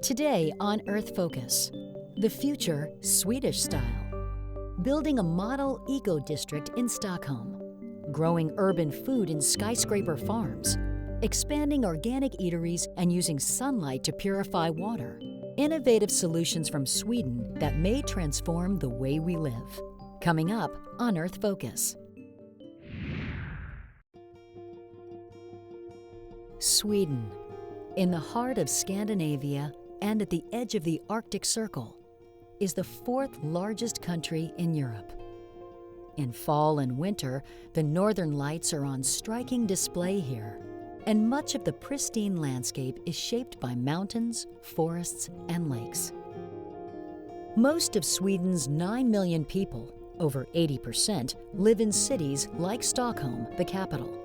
Today on Earth Focus, the future Swedish style. Building a model eco-district in Stockholm. Growing urban food in skyscraper farms. Expanding organic eateries and using sunlight to purify water. Innovative solutions from Sweden that may transform the way we live. Coming up on Earth Focus. Sweden. In the heart of Scandinavia and at the edge of the Arctic Circle, is the fourth largest country in Europe. In fall and winter, the northern lights are on striking display here, and much of the pristine landscape is shaped by mountains, forests, and lakes. Most of Sweden's 9 million people, over 80%, live in cities like Stockholm, the capital.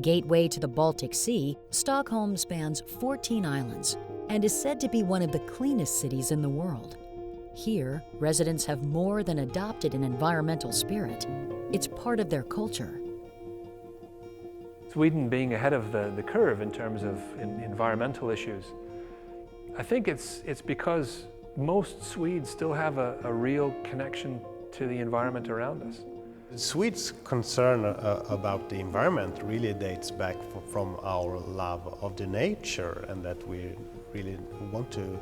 Gateway to the Baltic Sea, Stockholm spans 14 islands and is said to be one of the cleanest cities in the world. Here, residents have more than adopted an environmental spirit. It's part of their culture. Sweden being ahead of the curve in terms of environmental issues, I think it's because most Swedes still have a real connection to the environment around us. Swedes' concern about the environment really dates back from our love of the nature, and that we really want to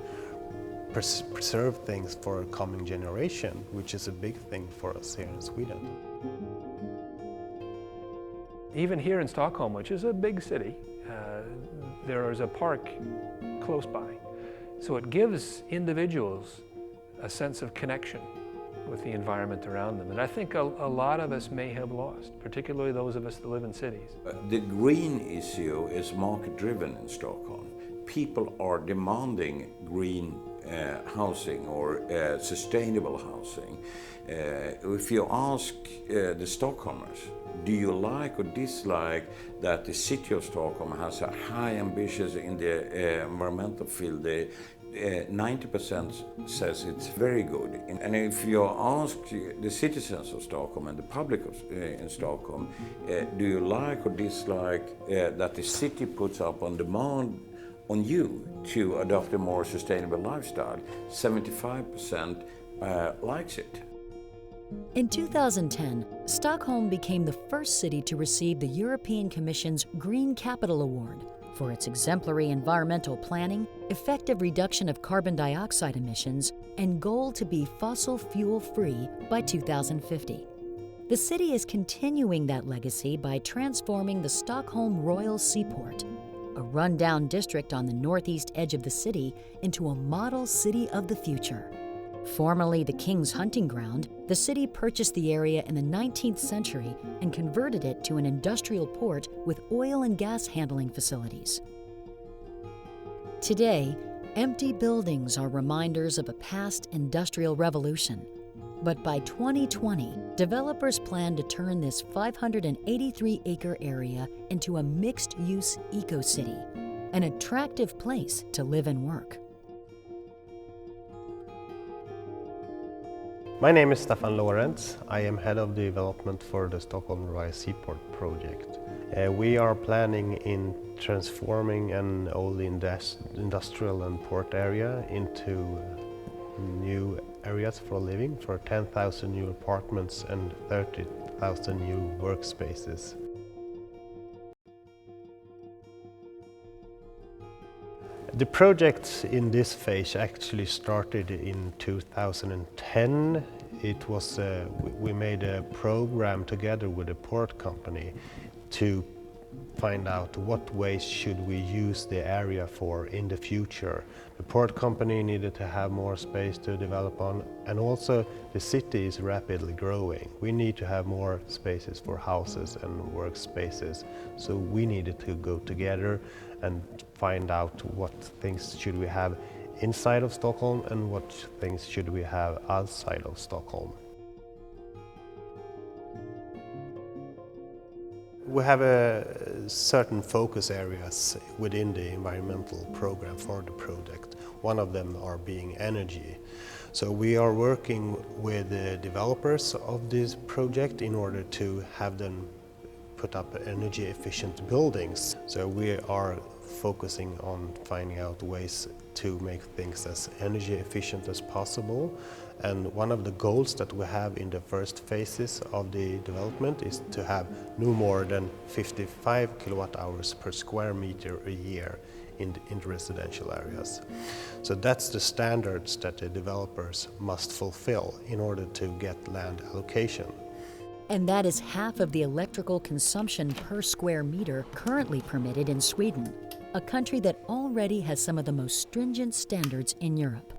preserve things for a coming generation, which is a big thing for us here in Sweden. Even here in Stockholm, which is a big city, there is a park close by. So it gives individuals a sense of connection with the environment around them. And I think a lot of us may have lost, particularly those of us that live in cities. The green issue is market-driven in Stockholm. People are demanding green housing or sustainable housing. If you ask the Stockholmers, do you like or dislike that the city of Stockholm has a high ambitions in the environmental field? 90% says it's very good. And if you ask the citizens of Stockholm and the public in Stockholm, do you like or dislike that the city puts up on demand on you to adopt a more sustainable lifestyle? 75% likes it. In 2010, Stockholm became the first city to receive the European Commission's Green Capital Award for its exemplary environmental planning, effective reduction of carbon dioxide emissions, and goal to be fossil fuel-free by 2050. The city is continuing that legacy by transforming the Stockholm Royal Seaport, a rundown district on the northeast edge of the city, into a model city of the future. Formerly the King's hunting ground, the city purchased the area in the 19th century and converted it to an industrial port with oil and gas handling facilities. Today, empty buildings are reminders of a past industrial revolution. But by 2020, developers plan to turn this 583-acre area into a mixed-use eco-city, an attractive place to live and work. My name is Staffan Lorentz. I am head of development for the Stockholm Royal Seaport project. We are planning in transforming an old industrial and port area into new areas for living, for 10,000 new apartments and 30,000 new workspaces. The project in this phase actually started in 2010. It was we made a program together with a port company to find out what ways should we use the area for in the future. The port company needed to have more space to develop on, and also the city is rapidly growing. We need to have more spaces for houses and workspaces, so we needed to go together and find out what things should we have inside of Stockholm and what things should we have outside of Stockholm. We have certain focus areas within the environmental program for the project. One of them are being energy. So we are working with the developers of this project in order to have them put up energy efficient buildings. So we are focusing on finding out ways to make things as energy efficient as possible. And one of the goals that we have in the first phases of the development is to have no more than 55 kilowatt hours per square meter a year in the residential areas. So that's the standards that the developers must fulfill in order to get land allocation. And that is half of the electrical consumption per square meter currently permitted in Sweden, a country that already has some of the most stringent standards in Europe.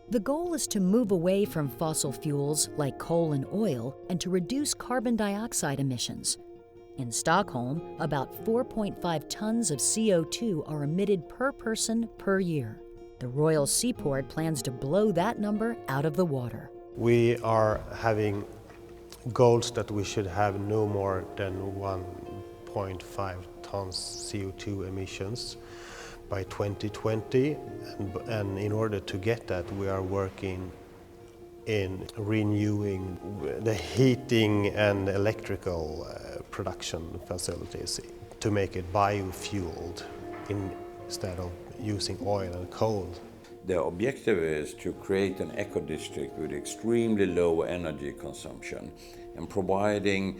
The goal is to move away from fossil fuels like coal and oil and to reduce carbon dioxide emissions. In Stockholm, about 4.5 tons of CO2 are emitted per person per year. The Royal Seaport plans to blow that number out of the water. We are having goals that we should have no more than 1.5 tons CO2 emissions by 2020, and in order to get that we are working in renewing the heating and electrical production facilities to make it biofueled instead of using oil and coal. The objective is to create an eco-district with extremely low energy consumption and providing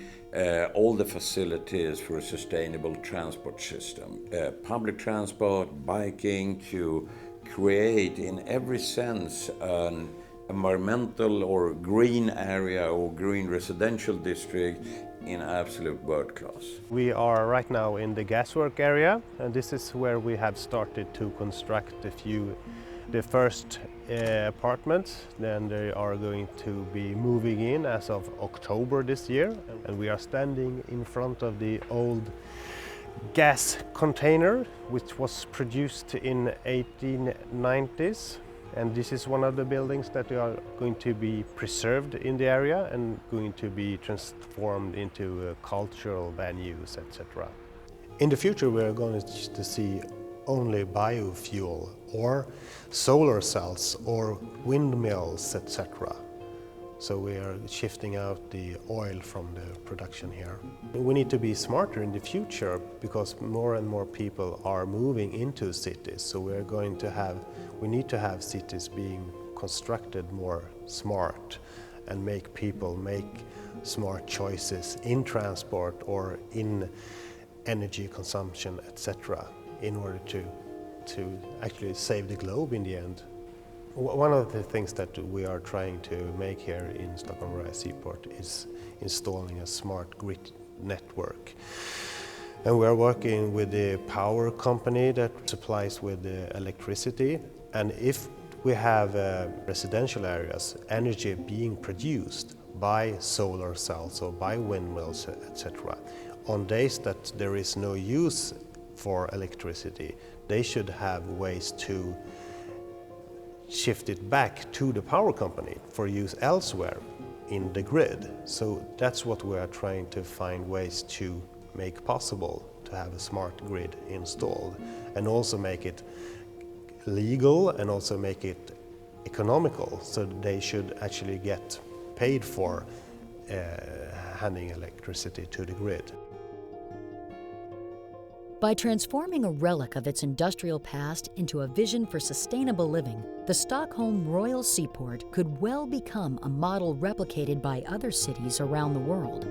all the facilities for a sustainable transport system. Public transport, biking, to create in every sense an environmental or green area or green residential district in absolute world class. We are right now in the gaswork area, and this is where we have started to construct the first apartments. Then they are going to be moving in as of October this year, and we are standing in front of the old gas container which was produced in 1890s, and this is one of the buildings that are going to be preserved in the area and going to be transformed into cultural venues, etc. In the future we are going to see only biofuel or solar cells or windmills, etc. So we are shifting out the oil from the production here. We need to be smarter in the future because more and more people are moving into cities. So we need to have cities being constructed more smart and make people make smart choices in transport or in energy consumption, etc. in order to actually save the globe in the end. One of the things that we are trying to make here in Stockholm Royal Seaport is installing a smart grid network. And we are working with the power company that supplies with the electricity. And if we have residential areas, energy being produced by solar cells or by windmills, etc., on days that there is no use for electricity, they should have ways to shift it back to the power company for use elsewhere in the grid. So that's what we are trying to find ways to make possible, to have a smart grid installed and also make it legal and also make it economical, so they should actually get paid for handing electricity to the grid. By transforming a relic of its industrial past into a vision for sustainable living, the Stockholm Royal Seaport could well become a model replicated by other cities around the world.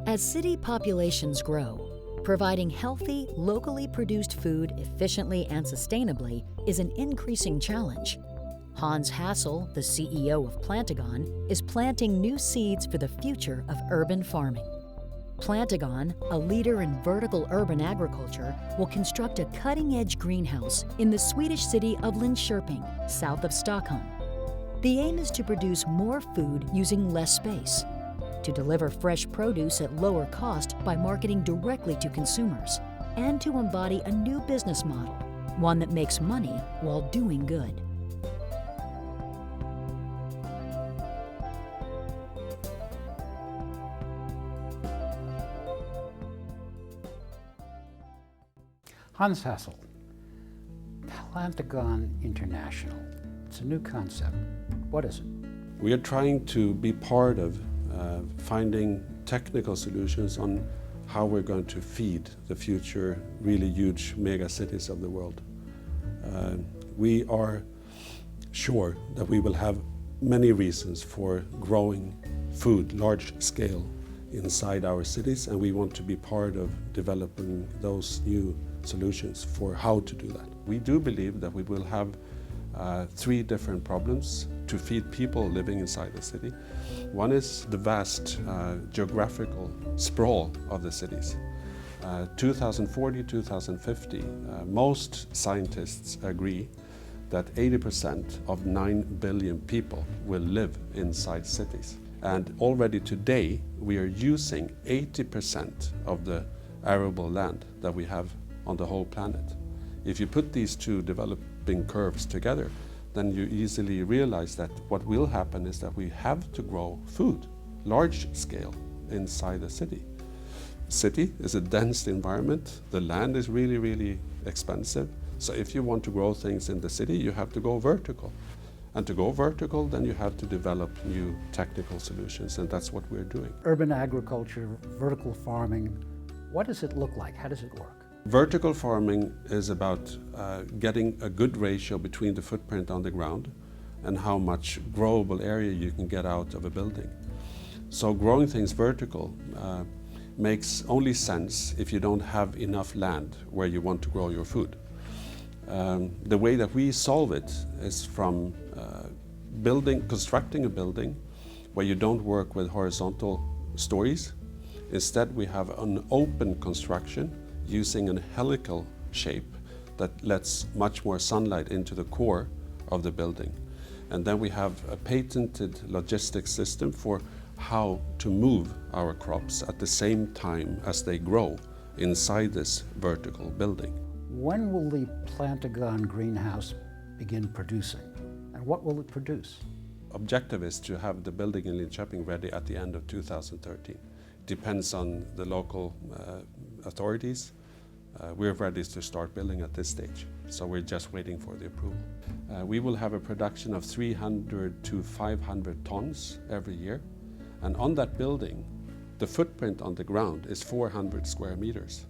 As city populations grow, providing healthy, locally produced food efficiently and sustainably is an increasing challenge. Hans Hassel, the CEO of Plantagon, is planting new seeds for the future of urban farming. Plantagon, a leader in vertical urban agriculture, will construct a cutting-edge greenhouse in the Swedish city of Linköping, south of Stockholm. The aim is to produce more food using less space, to deliver fresh produce at lower cost by marketing directly to consumers, and to embody a new business model, one that makes money while doing good. Hans Hassel, Plantagon International. It's a new concept. What is it? We are trying to be part of finding technical solutions on how we're going to feed the future really huge mega cities of the world. We are sure that we will have many reasons for growing food large scale inside our cities, and we want to be part of developing those new solutions for how to do that. We do believe that we will have three different problems to feed people living inside the city. One is the vast geographical sprawl of the cities. 2040, 2050, most scientists agree that 80% of 9 billion people will live inside cities. And already today, we are using 80% of the arable land that we have on the whole planet. If you put these two developing curves together, then you easily realize that what will happen is that we have to grow food, large scale, inside the city. City is a dense environment. The land is really, really expensive. So if you want to grow things in the city, you have to go vertical. And to go vertical, then you have to develop new technical solutions, and that's what we're doing. Urban agriculture, vertical farming, what does it look like? How does it work? Vertical farming is about getting a good ratio between the footprint on the ground and how much growable area you can get out of a building. So growing things vertical makes only sense if you don't have enough land where you want to grow your food. The way that we solve it is from constructing a building where you don't work with horizontal stories. Instead, we have an open construction using a helical shape that lets much more sunlight into the core of the building. And then we have a patented logistics system for how to move our crops at the same time as they grow inside this vertical building. When will the Plantagon greenhouse begin producing? And what will it produce? Objective is to have the building in Linköping ready at the end of 2013. Depends on the local authorities. We're ready to start building at this stage, so we're just waiting for the approval. We will have a production of 300 to 500 tons every year, and on that building, the footprint on the ground is 400 square meters.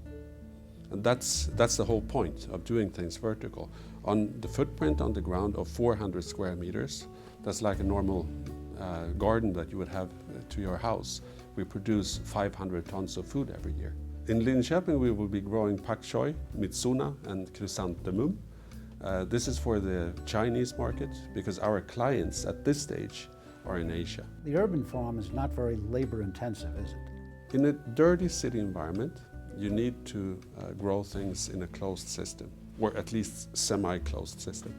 And that's the whole point of doing things vertical. On the footprint on the ground of 400 square meters, that's like a normal garden that you would have to your house. We produce 500 tons of food every year. In Linköping, we will be growing pak choi, mitsuna, and chrysanthemum. This is for the Chinese market because our clients at this stage are in Asia. The urban farm is not very labor intensive, is it? In a dirty city environment, you need to grow things in a closed system, or at least semi-closed system.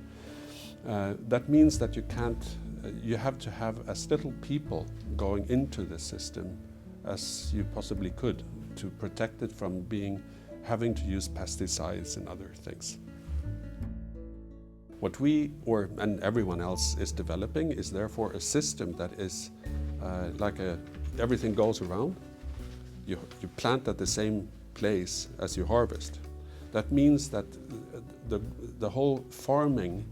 That means that you have to have as little people going into the system as you possibly could to protect it from having to use pesticides and other things. What we, and everyone else, is developing is therefore a system that is everything goes around. You plant at the same place as you harvest. That means that the whole farming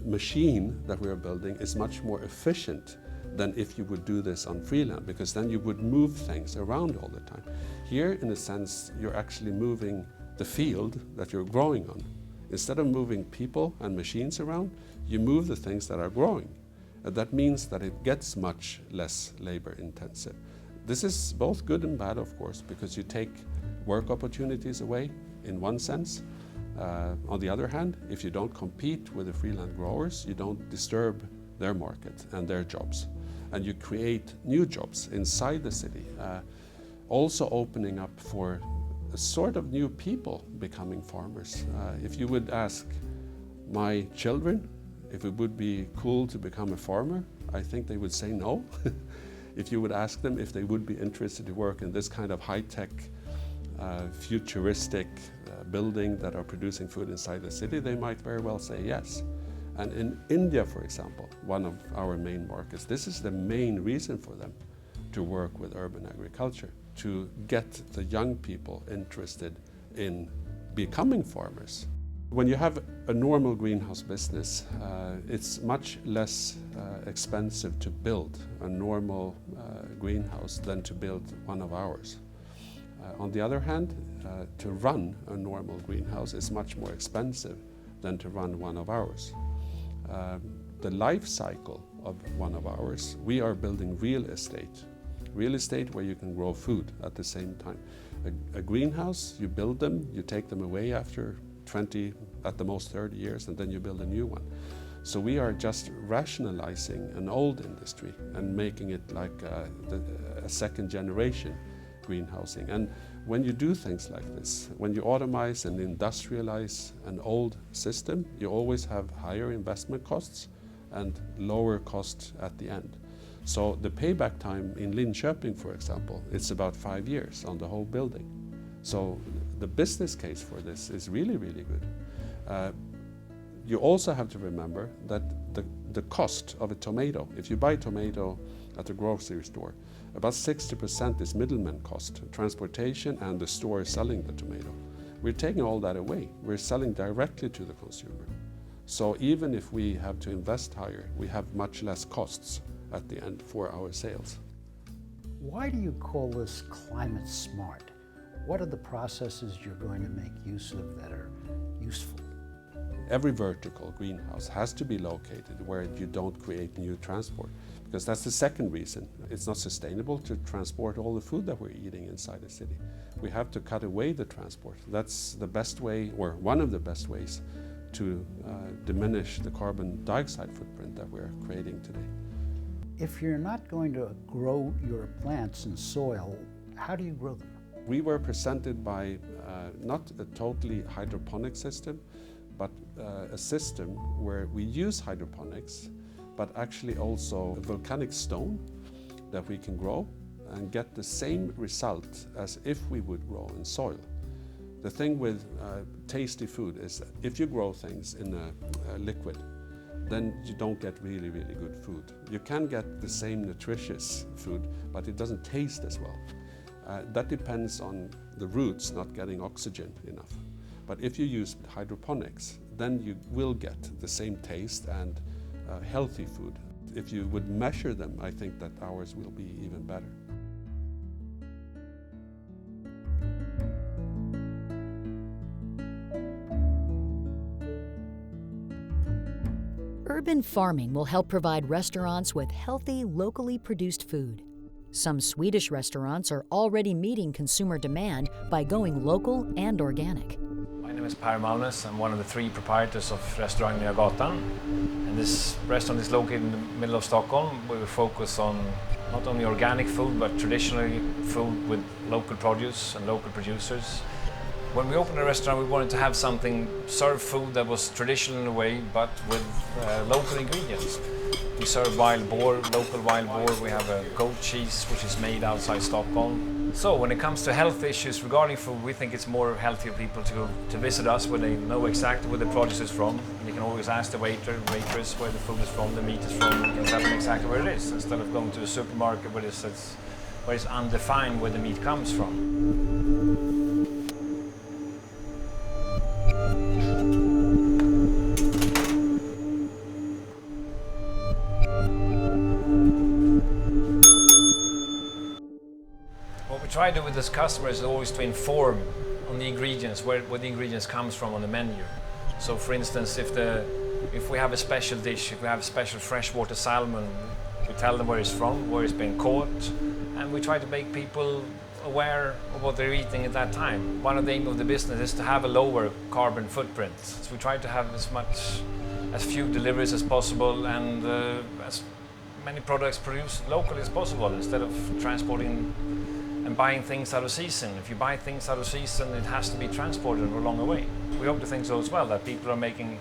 machine that we are building is much more efficient than if you would do this on freeland, because then you would move things around all the time. Here, in a sense, you're actually moving the field that you're growing on. Instead of moving people and machines around, you move the things that are growing. That means that it gets much less labor intensive. This is both good and bad, of course, because you take work opportunities away in one sense. On the other hand, if you don't compete with the freeland growers, you don't disturb their market and their jobs. And you create new jobs inside the city, also opening up for a sort of new people becoming farmers. If you would ask my children if it would be cool to become a farmer, I think they would say no. If you would ask them if they would be interested to work in this kind of high-tech, futuristic building that are producing food inside the city, they might very well say yes. And in India, for example, one of our main markets, this is the main reason for them to work with urban agriculture, to get the young people interested in becoming farmers. When you have a normal greenhouse business, it's much less expensive to build a normal greenhouse than to build one of ours. On the other hand, to run a normal greenhouse is much more expensive than to run one of ours. The life cycle of one of ours, we are building real estate where you can grow food at the same time. A greenhouse, you build them, you take them away after 20, at the most 30 years, and then you build a new one. So we are just rationalizing an old industry and making it like a second generation greenhousing. And when you do things like this, when you automize and industrialize an old system, you always have higher investment costs and lower costs at the end. So the payback time in Linköping, for example, it's about 5 years on the whole building. So the business case for this is really, really good. You also have to remember that the cost of a tomato, if you buy tomato at the grocery store, about 60% is middleman cost, transportation and the store selling the tomato. We're taking all that away. We're selling directly to the consumer. So even if we have to invest higher, we have much less costs at the end for our sales. Why do you call this climate smart? What are the processes you're going to make use of that are useful? Every vertical greenhouse has to be located where you don't create new transport, because that's the second reason. It's not sustainable to transport all the food that we're eating inside the city. We have to cut away the transport. That's the best way, or one of the best ways, to diminish the carbon dioxide footprint that we're creating today. If you're not going to grow your plants in soil, how do you grow them? We were presented by not a totally hydroponic system, but a system where we use hydroponics, but actually also a volcanic stone that we can grow and get the same result as if we would grow in soil. The thing with tasty food is that if you grow things in a liquid, then you don't get really, really good food. You can get the same nutritious food, but it doesn't taste as well. That depends on the roots not getting oxygen enough. But if you use hydroponics, then you will get the same taste and healthy food. If you would measure them, I think that ours will be even better. Urban farming will help provide restaurants with healthy, locally produced food. Some Swedish restaurants are already meeting consumer demand by going local and organic. My name is Per Malnes. I'm one of the 3 proprietors of restaurant Nyagatan. And this restaurant is located in the middle of Stockholm, where we focus on not only organic food, but traditionally food with local produce and local producers. When we opened the restaurant, we wanted to have something, serve food that was traditional in a way, but with local ingredients. We serve wild boar, local wild boar. We have a goat cheese, which is made outside Stockholm. So when it comes to health issues regarding food, we think it's more healthy for people to visit us where they know exactly where the produce is from. And you can always ask the waitress where the food is from, the meat is from. You can tell them exactly where it is, instead of going to a supermarket where it's undefined where the meat comes from. Try to do with this customer is always to inform on the ingredients, where the ingredients comes from on the menu. So for instance, if we have a special dish, if we have a special freshwater salmon, we tell them where it's from, where it's been caught, and we try to make people aware of what they're eating at that time. One of the aims of the business is to have a lower carbon footprint. So we try to have as few deliveries as possible and as many products produced locally as possible, instead of transporting and buying things out of season. If you buy things out of season, it has to be transported a long way. We hope to think so as well, that people are making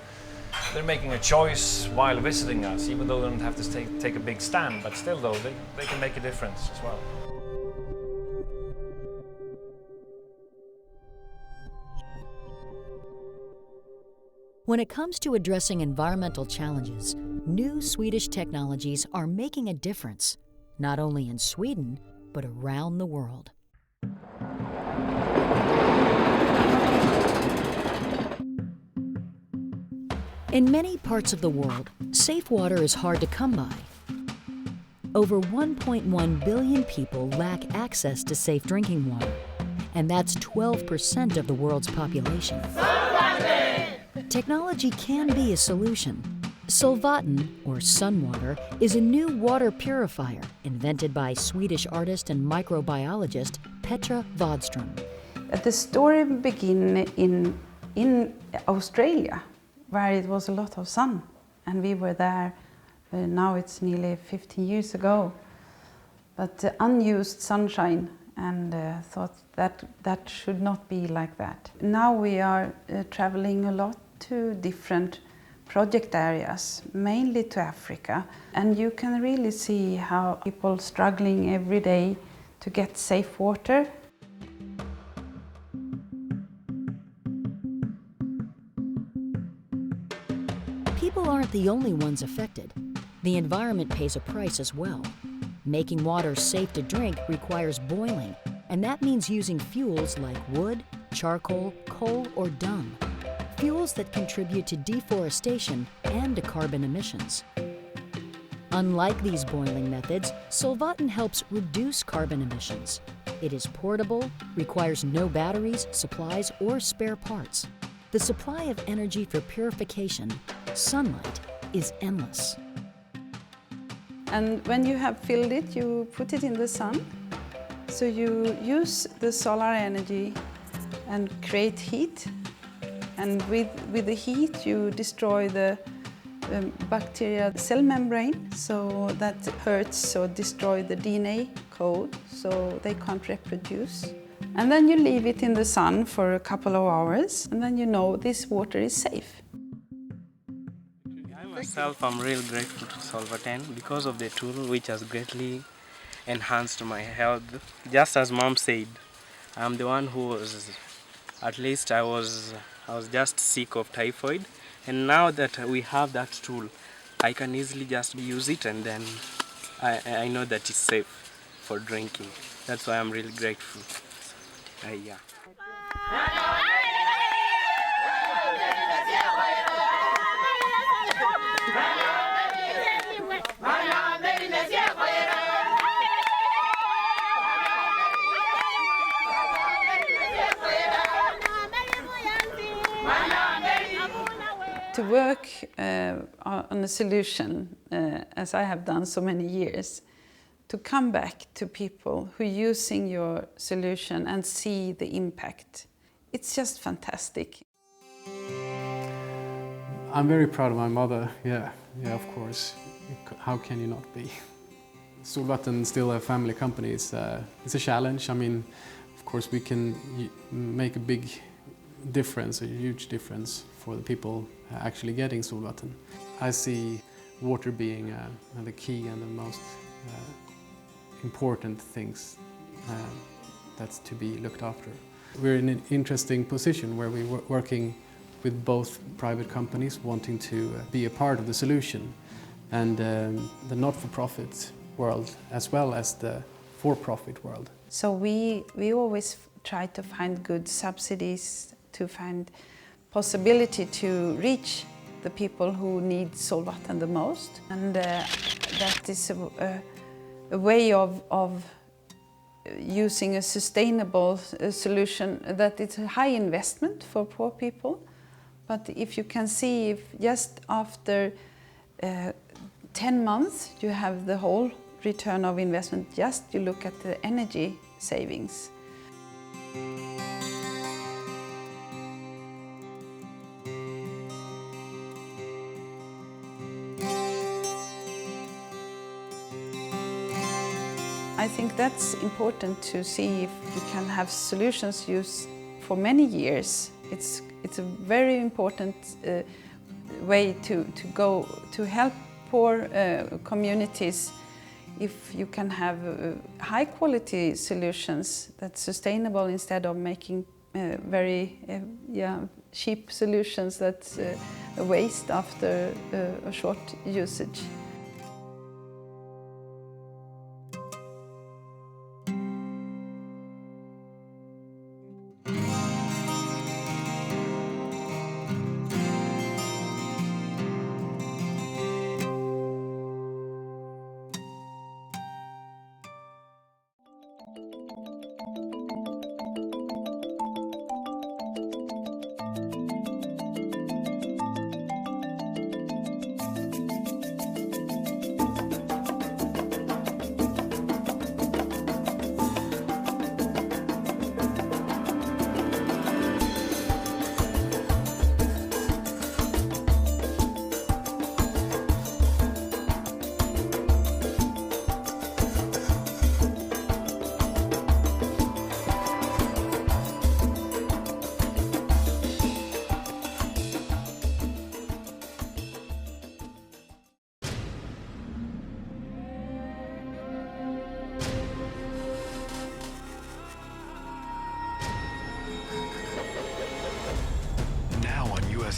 a choice while visiting us, even though they don't have to take a big stand, but still though, they can make a difference as well. When it comes to addressing environmental challenges, new Swedish technologies are making a difference, not only in Sweden, but around the world. In many parts of the world, safe water is hard to come by. Over 1.1 billion people lack access to safe drinking water, and that's 12% of the world's population. Technology can be a solution. Solvatten, or sun water, is a new water purifier invented by Swedish artist and microbiologist Petra Wadström. The story began in Australia, where it was a lot of sun, and we were there. Now it's nearly 15 years ago, but unused sunshine, and thought that should not be like that. Now we are traveling a lot to different project areas, mainly to Africa, and you can really see how people struggling every day to get safe water. People aren't the only ones affected. The environment pays a price as well. Making water safe to drink requires boiling, and that means using fuels like wood, charcoal, coal, or dung. Fuels that contribute to deforestation and to carbon emissions. Unlike these boiling methods, Solvatten helps reduce carbon emissions. It is portable, requires no batteries, supplies, or spare parts. The supply of energy for purification, sunlight, is endless. And when you have filled it, you put it in the sun. So you use the solar energy and create heat. And with the heat, you destroy the bacteria cell membrane, so that hurts or destroy the DNA code, so they can't reproduce. And then you leave it in the sun for a couple of hours, and then you know this water is safe. I myself am really grateful to Solvatten because of the tool, which has greatly enhanced my health. Just as Mom said, I'm the one who was, at least I was just sick of typhoid, and now that we have that tool, I can easily just use it, and then I know that it's safe for drinking. That's why I'm really grateful. Yeah. To work on a solution, as I have done so many years, to come back to people who are using your solution and see the impact, it's just fantastic. I'm very proud of my mother, yeah, of course. How can you not be? Solvatten, still a family company, it's a challenge. I mean, of course we can make a big difference, a huge difference for the people actually getting Solvatten. I see water being the key and the most important things that's to be looked after. We're in an interesting position where we're working with both private companies wanting to be a part of the solution, and the not-for-profit world as well as the for-profit world. So we always try to find good subsidies, to find possibility to reach the people who need Solvatten the most, and that is a way of using a sustainable solution that it's a high investment for poor people. But if you can see, if just after 10 months you have the whole return of investment, just you look at the energy savings. I think that's important to see if we can have solutions used for many years. It's a very important way to go to help poor communities. If you can have high quality solutions that's sustainable instead of making very cheap solutions that's a waste after a short usage.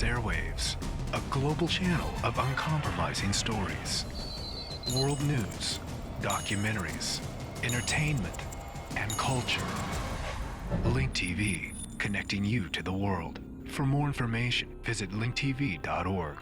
airwaves, a global channel of uncompromising stories. World news, documentaries, entertainment, and culture. Link TV, connecting you to the world. For more information, visit linktv.org.